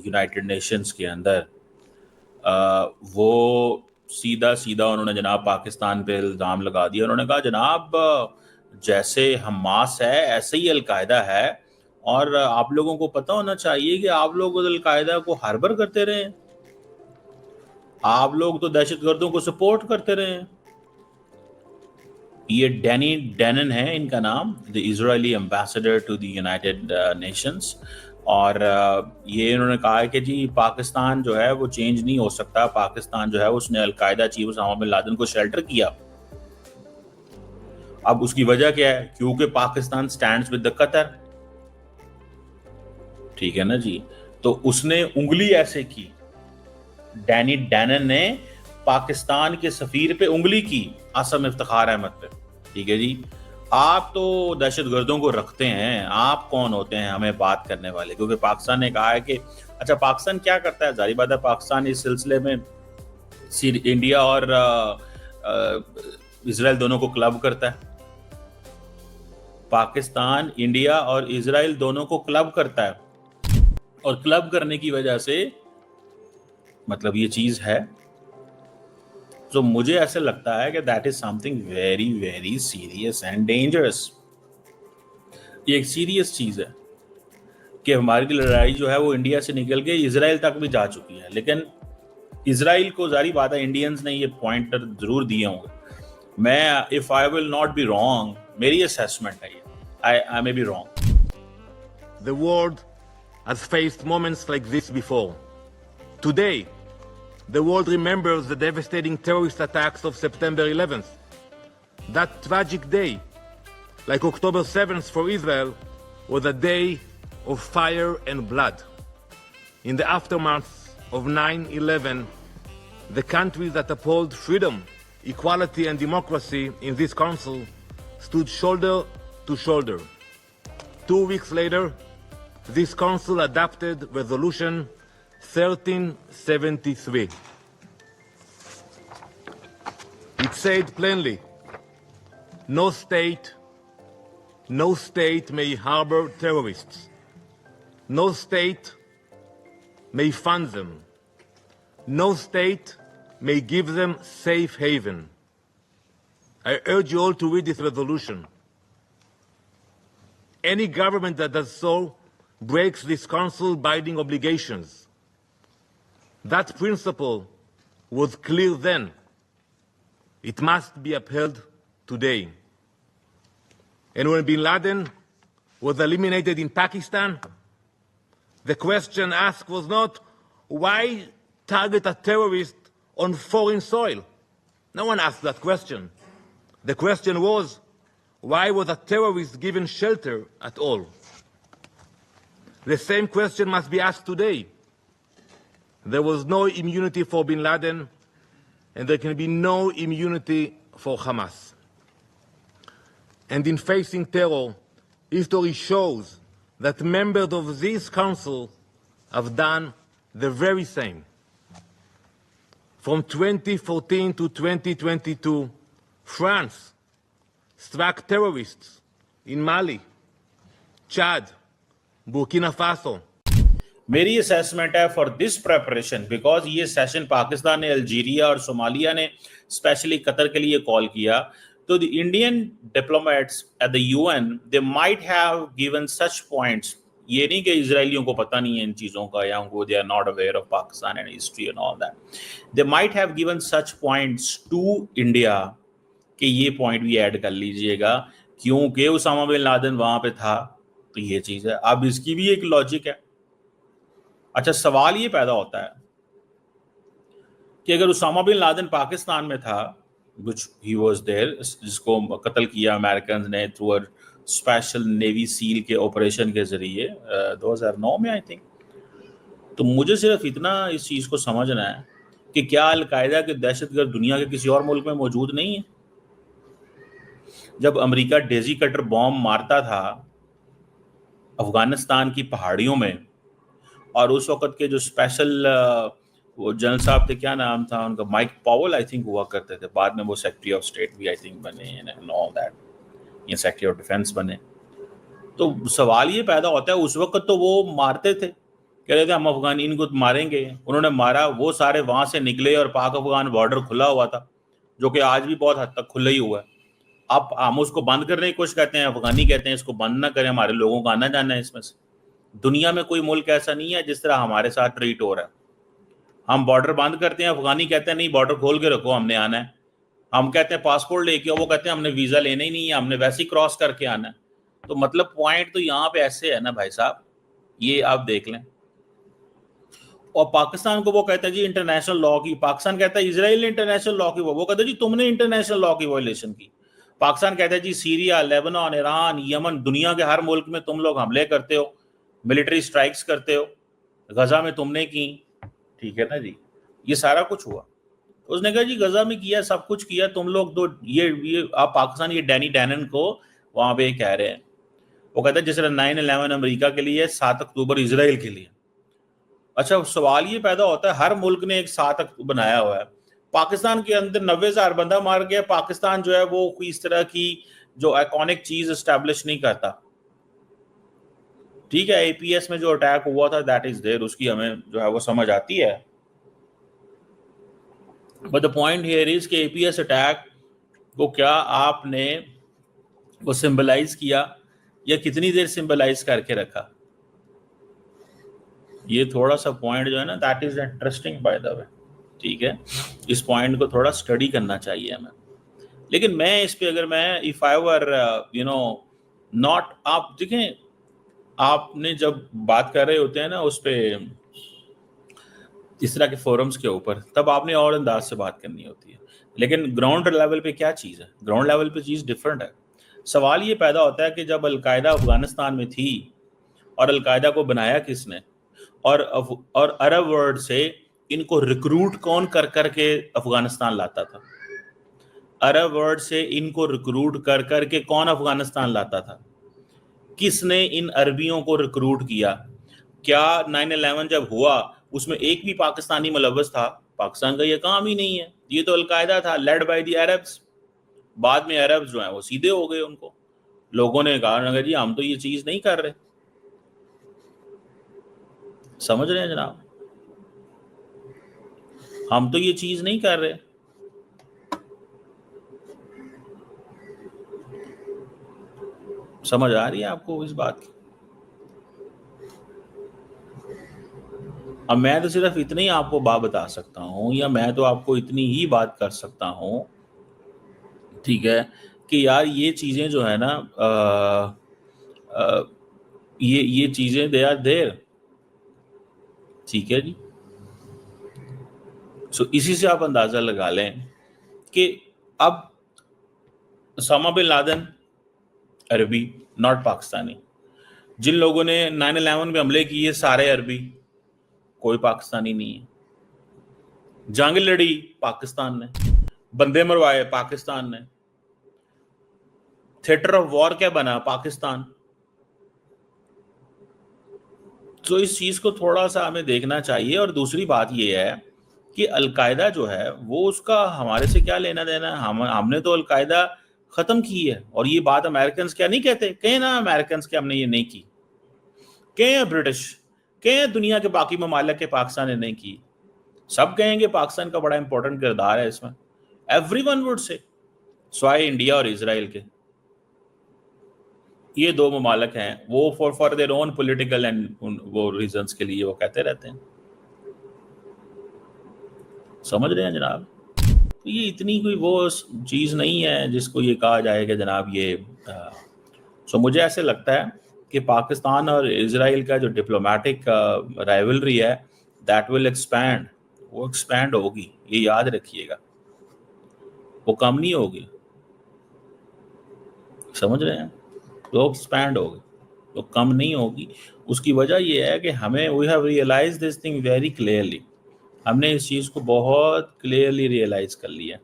United nations کے اندر وہ سیدھا انہوں نے جناب پاکستان پہ الزام لگا دیا. انہوں نے کہا جناب جیسے حماس ہے ایسے ہی القاعدہ ہے, اور آپ لوگوں کو پتہ ہونا چاہیے کہ آپ لوگ القاعدہ کو ہاربر کرتے رہے ہیں, آپ لوگ تو دہشت گردوں کو سپورٹ کرتے رہے ہیں. یہ ڈینی ڈینن ہے ان کا نام, the Israeli ambassador to the United Nations, اور یہ انہوں نے کہا ہے کہ جی پاکستان جو ہے وہ چینج نہیں ہو سکتا, پاکستان جو ہے اس نے القاعدہ چیف اسامہ بن لادن کو شیلٹر کیا. اب اس کی وجہ کیا ہے؟ کیونکہ پاکستان سٹینڈز ود دی قطر, ٹھیک ہے نا جی. تو اس نے انگلی ایسے کی, ڈینی ڈینن نے پاکستان کے سفیر پہ انگلی کی, عاصم افتخار احمد پہ, ٹھیک ہے جی. آپ تو دہشت گردوں کو رکھتے ہیں, آپ کون ہوتے ہیں ہمیں بات کرنے والے؟ کیونکہ پاکستان نے کہا ہے کہ اچھا پاکستان کیا کرتا ہے, ظاہر بات ہے پاکستان اس سلسلے میں انڈیا اور اسرائیل دونوں کو کلب کرتا ہے. پاکستان انڈیا اور اسرائیل دونوں کو کلب کرتا ہے, اور کلب کرنے کی وجہ سے مطلب یہ چیز ہے. تو مجھے ایسے لگتا ہے کہ that is some thing very very serious and dangerous. یہ ایک سیریس چیز ہے کہ ہماری لڑائی جو ہے وہ انڈیا سے نکل کے اسرائیل تک بھی جا چکی ہے, لیکن اسرائیل کو ظاہری بات ہے انڈینز نے یہ پوائنٹر ضرور دیے ہوں گے. میں if I will not be wrong, میری assessment ہے یہ, I may be wrong. The world has faced moments like this before. Today, the world remembers the devastating terrorist attacks of September 11th. That tragic day, like October 7th for Israel, was a day of fire and blood. In the aftermath of 9/11, the countries that uphold freedom, equality and democracy in this council stood shoulder to shoulder. 2 weeks later, this council adopted Resolution 1373. It said plainly, no state may harbor terrorists. No state may fund them. No state may give them safe haven. I urge you all to read this resolution. Any government that does so breaks this council binding obligations. That principle was clear then. It must be upheld today. And when bin Laden was eliminated in Pakistan, the question asked was not, why target a terrorist on foreign soil? No one asked that question. The question was, why was a terrorist given shelter at all? The same question must be asked today. There was no immunity for bin Laden, and there can be no immunity for Hamas. And in facing terror, history shows that members of this council have done the very same. From 2014 to 2022, France struck terrorists in Mali, Chad, Burkina Faso. میری assessment ہے for this preparation, because یہ session Pakistan نے Algeria اور Somalia نے especially قطر کے لیے call کیا, تو the Indian diplomats at the UN they might have given such points. یہ نہیں کہ اسرائیلیوں کو پتہ نہیں ہے ان چیزوں کا, یا ان کو they are not aware of Pakistan and history and all that. They might have given such points to India کہ یہ پوائنٹ بھی ایڈ کر لیجئے گا, کیونکہ اسامہ بن لادن وہاں پہ تھا, تو یہ چیز ہے. اب اس کی بھی ایک لاجک ہے. اچھا سوال یہ پیدا ہوتا ہے کہ اگر اسامہ بن لادن پاکستان میں تھا, which he was there, جس کو قتل کیا امریکنز نے through a special navy SEAL کے آپریشن کے ذریعے 2009 میں آئی تھنک, تو مجھے صرف اتنا اس چیز کو سمجھنا ہے کہ کیا القاعدہ کے دہشت گرد دنیا کے کسی اور ملک میں موجود نہیں ہے؟ جب امریکہ ڈیزی کٹر بوم مارتا تھا افغانستان کی پہاڑیوں میں, اور اس وقت کے جو اسپیشل وہ جنرل صاحب تھے, کیا نام تھا ان کا, مائک پاول آئی تھنک ہوا کرتے تھے, بعد میں وہ سیکرٹری آف اسٹیٹ بھی آئی تھنک بنے, یا سیکرٹری آف ڈیفینس بنے. تو سوال یہ پیدا ہوتا ہے اس وقت تو وہ مارتے تھے, कह रहे थे हम अफगान इनको मारेंगे, उन्होंने मारा, वो सारे वहां से निकले और पाक अफगान बॉर्डर खुला हुआ था, जो कि आज भी बहुत हद तक खुला ही हुआ है। अब हम उसको बंद करने की कोशिश करते हैं, अफगानी कहते हैं इसको बंद ना करें, हमारे लोगों का आना जाना है इसमें से। दुनिया में कोई मुल्क ऐसा नहीं है जिस तरह हमारे साथ ट्रीट हो रहा है। हम बॉर्डर बंद करते हैं, अफगानी कहते हैं नहीं बॉर्डर खोल के रखो, हमने आना है। हम कहते हैं पासपोर्ट लेके, वो कहते हैं हमने वीजा लेना ही नहीं है, हमने वैसे ही क्रॉस करके आना है। तो मतलब पॉइंट तो यहाँ पे ऐसे है ना भाई साहब, ये आप देख लें। और पाकिस्तान को वो कहता है जी इंटरनेशनल लॉ की, पाकिस्तान कहता है इजराइल ने इंटरनेशनल लॉ की, वो कहता है जी तुमने इंटरनेशनल लॉ की वायलेशन की। पाकिस्तान कहता है जी सीरिया, लेबनान, ईरान, यमन, दुनिया के हर मुल्क में तुम लोग हमले करते हो, मिलिट्री स्ट्राइक्स करते हो, गजा में तुमने की, ठीक है ना जी, ये सारा कुछ हुआ। उसने कहा जी गजा में किया, सब कुछ किया, तुम लोग तो ये आप पाकिस्तान ये डैनी डैनन को वहां पे कह रहे हैं। वो कहता है जिस तरह 9/11 अमेरिका के लिए, 7 अक्टूबर इजराइल के लिए। अच्छा सवाल ये पैदा होता है, हर मुल्क ने एक 7 अक्टूबर बनाया हुआ है, पाकिस्तान के अंदर 90,000 बंदा मार गया, पाकिस्तान जो है वो कोई इस तरह की जो आइकॉनिक चीज एस्टैब्लिश नहीं करता। ठीक है, एपीएस में जो अटैक हुआ था दैट इज देयर, उसकी हमें जो है वो समझ आती है, but the point here is कि एपीएस अटैक को क्या आपने वो सिंबलाइज किया या कितनी देर सिंबलाइज करके रखा, ये थोड़ा सा पॉइंट जो है ना that is interesting by the way. ठीक है, इस पॉइंट को थोड़ा स्टडी करना चाहिए हमें। लेकिन मैं इस पे अगर मैं if I were you know not, आप देखें आपने जब बात कर रहे होते हैं ना उस पे इस तरह के फोरम्स के ऊपर, तब आपने और अंदाज से बात करनी होती है। लेकिन ग्राउंड लेवल पे क्या चीज़ है, ग्राउंड लेवल पे चीज़ डिफरेंट है। सवाल ये पैदा होता है कि जब अलकायदा अफगानिस्तान में थी और अलकायदा को बनाया किसने, और अरब वर्ल्ड से इनको रिक्रूट कौन कर करके अफगानिस्तान लाता था, अरब वर्ल्ड से इनको रिक्रूट कर करके कौन अफगानिस्तान लाता था, किसने इन अरबियों को रिक्रूट किया? क्या 9/11 जब हुआ उसमें एक भी पाकिस्तानी मुलव्वस था? पाकिस्तान का ये काम ही नहीं है, ये तो अलकायदा था लेड बाय द अरब्स। बाद में अरब्स जो हैं वो सीधे हो गए, उनको लोगों ने कहा जी हम तो ये चीज नहीं कर रहे। समझ रहे हैं जनाब, हम तो ये चीज नहीं कर रहे। समझ आ रही है आपको इस बात की? अब मैं तो सिर्फ इतनी ही आपको बात बता सकता हूं, या मैं तो आपको इतनी ही बात कर सकता हूं, ठीक है, कि यार ये चीजें जो है ना ये चीजें दे आर देयर। ठीक है जी, सो इसी से आप अंदाजा लगा लें कि अब ओसामा बिन लादेन अरबी, नॉट पाकिस्तानी। जिन लोगों ने 9/11 पे हमले किए सारे अरबी, कोई पाकिस्तानी नहीं है। जंग लड़ी पाकिस्तान ने, बंदे मरवाए पाकिस्तान ने, थिएटर ऑफ वॉर क्या बना? पाकिस्तान। तो इस चीज को थोड़ा सा हमें देखना चाहिए। और दूसरी बात ये है कि अलकायदा जो है वो उसका हमारे से क्या लेना देना है? हमने तो अलकायदा खत्म की है। और ये बात अमेरिकन क्या नहीं कहते? कहें ना अमेरिकन के हमने ये नहीं की, कहें ब्रिटिश, कहें दुनिया के बाकी ममालिक के पाकिस्तान ने नहीं की, सब कहेंगे पाकिस्तान का बड़ा इंपॉर्टेंट किरदार है इसमें। एवरीवन वुड से, स्वाय इंडिया और इजराइल के। ये दो ममालिक हैं, वो for their own political and वो रीजंस के लिए वो कहते रहते हैं। समझ रहे हैं जनाब? तो ये इतनी कोई वो चीज़ नहीं है जिसको ये कहा जाए कि जनाब ये सो मुझे ऐसे लगता है कि पाकिस्तान और इजराइल का जो डिप्लोमेटिक राइवलरी है दैट विल एक्सपैंड, वो एक्सपैंड होगी, ये याद रखिएगा, वो कम नहीं होगी। समझ रहे हैं? तो एक्सपैंड होगी, तो कम नहीं होगी। उसकी वजह ये है कि हमें we have realize this thing very clearly, हमने इस चीज को बहुत क्लियरली रियलाइज कर लिया।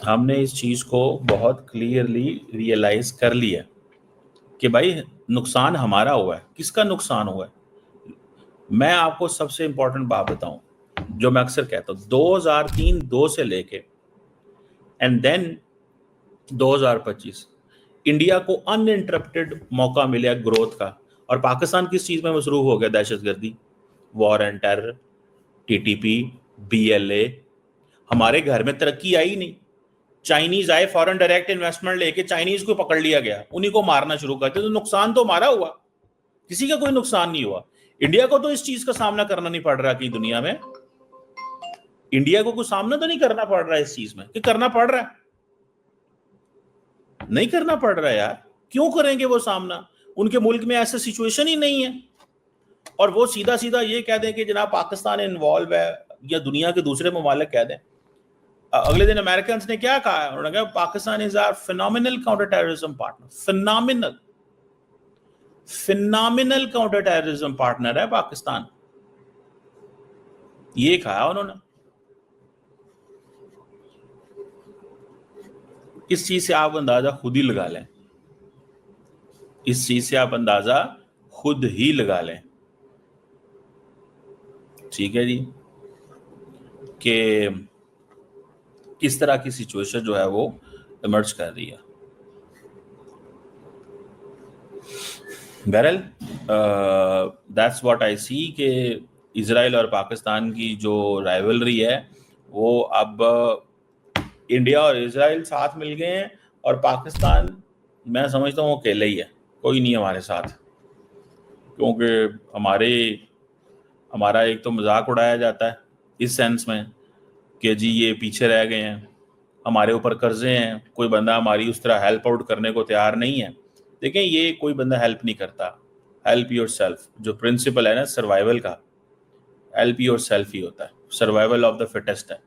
हमने इस चीज को बहुत क्लियरली रियलाइज कर लिया कि भाई नुकसान हमारा हुआ है। किसका नुकसान हुआ है? मैं आपको सबसे इंपॉर्टेंट बात बताऊं जो मैं अक्सर कहता हूं, 2003 से लेके एंड देन 2025 इंडिया को अनइंटरप्टेड मौका मिला ग्रोथ का, और पाकिस्तान किस चीज में मसरूफ हो गया? दहशतगर्दी, war and terror, TTP, BLA. हमारे घर में तरक्की आई नहीं। चाइनीज आए, फॉरेन डायरेक्ट इन्वेस्टमेंट लेके चाइनीज को पकड़ लिया गया, उन्हीं को मारना शुरू करते, तो नुकसान तो हमारा हुआ, किसी का कोई नुकसान नहीं हुआ। इंडिया को तो इस चीज का सामना करना नहीं पड़ रहा कि दुनिया में इंडिया को कुछ सामना तो नहीं करना पड़ रहा है इस चीज में, कि करना पड़ रहा है? नहीं करना पड़ रहा है यार। क्यों करेंगे वो सामना? उनके मुल्क में ऐसा सिचुएशन ही नहीं है। और वो सीधा सीधा ये कह दें कि जनाब पाकिस्तान इन्वॉल्व है, या दुनिया के दूसरे ममालिक कह दें। अगले दिन अमेरिकन ने क्या कहा? उन्होंने कहा Pakistan is our phenomenal counter terrorism partner. Phenomenal counter terrorism partner है पाकिस्तान, ये कहा उन्होंने। इस चीज से आप अंदाजा खुद ही लगा लें, इस चीज से आप अंदाजा खुद ही लगा लें, ठीक है जी, कि किस तरह की सिचुएशन जो है वो इमर्ज कर रही है। बहरहाल दैट्स व्हाट आई सी कि इजराइल और पाकिस्तान की जो राइवलरी है वो अब इंडिया और इजराइल साथ मिल गए हैं, और पाकिस्तान मैं समझता हूँ अकेले ही है, कोई नहीं हमारे साथ। क्योंकि हमारा एक तो मजाक उड़ाया जाता है इस सेंस में कि जी ये पीछे रह गए हैं, हमारे ऊपर कर्जे हैं, कोई बंदा हमारी उस तरह हेल्प आउट करने को तैयार नहीं है। देखें, ये कोई बंदा हेल्प नहीं करता। हेल्प योर सेल्फ, जो प्रिंसिपल है ना सर्वाइवल का, हेल्प योर सेल्फ ही होता है, सर्वाइवल ऑफ द फिटेस्ट है।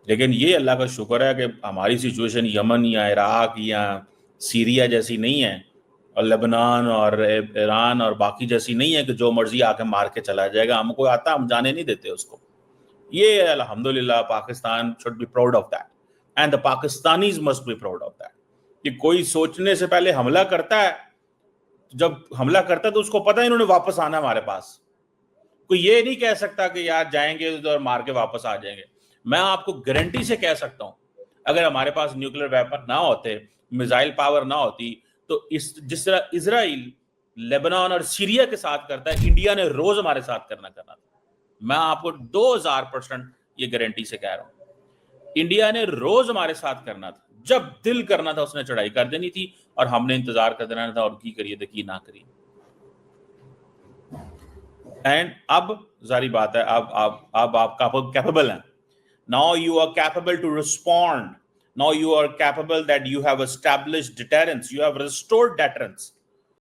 लेकिन ये अल्लाह का शुक्र है कि हमारी सिचुएशन यमन या इराक या सीरिया जैसी नहीं है, और लेबनान और ईरान और बाकी जैसी नहीं है कि जो मर्जी आके मार के चला जाएगा, हमको आता हम जाने नहीं देते उसको। ये अल्हम्दुलिल्लाह Pakistan should be proud of that, and the Pakistanis must be proud of that. कि कोई सोचने से पहले हमला करता है, जब हमला करता है तो उसको पता है इन्होंने वापस आना हमारे पास। कोई ये नहीं कह सकता कि यार जाएंगे और मार के वापस आ जाएंगे। मैं आपको गारंटी से कह सकता हूं, अगर हमारे पास न्यूक्लियर वेपन ना होते, मिसाइल पावर ना होती, तो जिस तरह इजराइल लेबनान और सीरिया के साथ करता है, इंडिया ने रोज हमारे साथ करना था। मैं आपको 2000% ये गारंटी से कह रहा हूं, इंडिया ने रोज हमारे साथ करना था। जब दिल करना था उसने चढ़ाई कर देनी थी, और हमने इंतजार कर देना था, और की करिए तो की ना करिए। एंड अब जारी बात है, अब आप कैपेबल हैं। Now you are capable to respond. Now you are capable that you have established deterrence. You have restored deterrence.